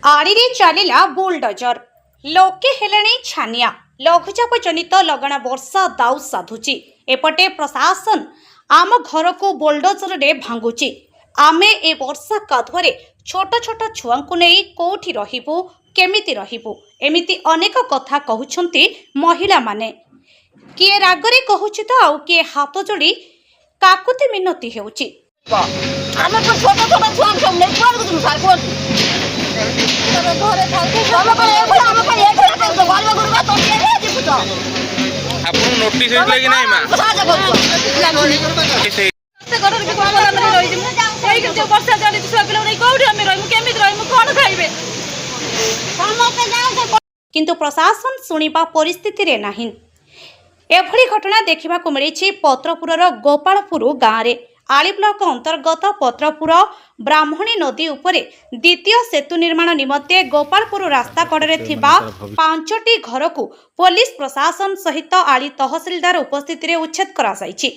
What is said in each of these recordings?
आड़े चलला बुलडोजर लोके हेले छानिया लघुचाप जनित लगना वर्षा दाऊ साधुची एपटे प्रशासन आम घर को बुलडोजर रे भांगुची आमे ए वर्षा कादुआरे छोट छोट छुआ को नहीं कोठी रहिबु केमिति रहिबु एमिति अनेक कथा कहउछंती महिला माने किए रागरे कहउछि तो आउ किए हाथ जोड़ी काकुति मिनती हेउछि आमे तो छोट छोट छुआ सब नहीं छुआ को तुम सार को तबे घरे थाके हम को ए भला हम को ए भला तो घर में गुरबा तो के रे जी पुतो आपन नोटिस हेतले कि नाही मा साज करछो से घर के कोन में रहि जिमु एई के वर्षा जाली छुआ पिलो नहीं कोठी हम रहिमु केमित रहिमु कोन खाइबे काम पे जाओ से किंतु प्रशासन सुनिबा परिस्थिति रे नाही एभली घटना देखा मिली पत्रपुर गोपालपुर गाँव में आली ब्लॉक अंतर्गत पत्रपुर ब्राह्मणी नदी उपरे द्वितीय सेतु निर्माण निमंते गोपालपुर रास्ता कड़े थिबा 5टी घर को पुलिस प्रशासन सहित आली तहसीलदार उपस्थित रे उच्छेद करा जायछि।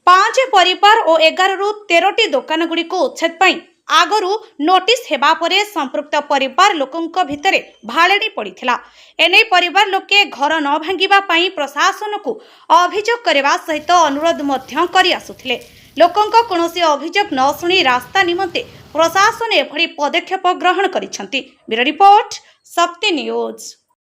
5 परिवार और 11 रु 13टी दुकान गुड़ी को उच्छेद पाई आगरू नोटिस हेबा परे संपृक्त परिवार लोकंक भितरे भालेडी पड़िथिला। एने परिवार लोके घर न भांगिबा पाई प्रशासन को अभियोग करबा सहित अनुरोध मध्य करि आसुथिले। लोकंक कोनोसी अभियोग न सुनी रास्ता निमंते प्रशासन एभली पदक्षेप ग्रहण करिसंती। ब्यूरो रिपोर्ट शक्ति न्यूज।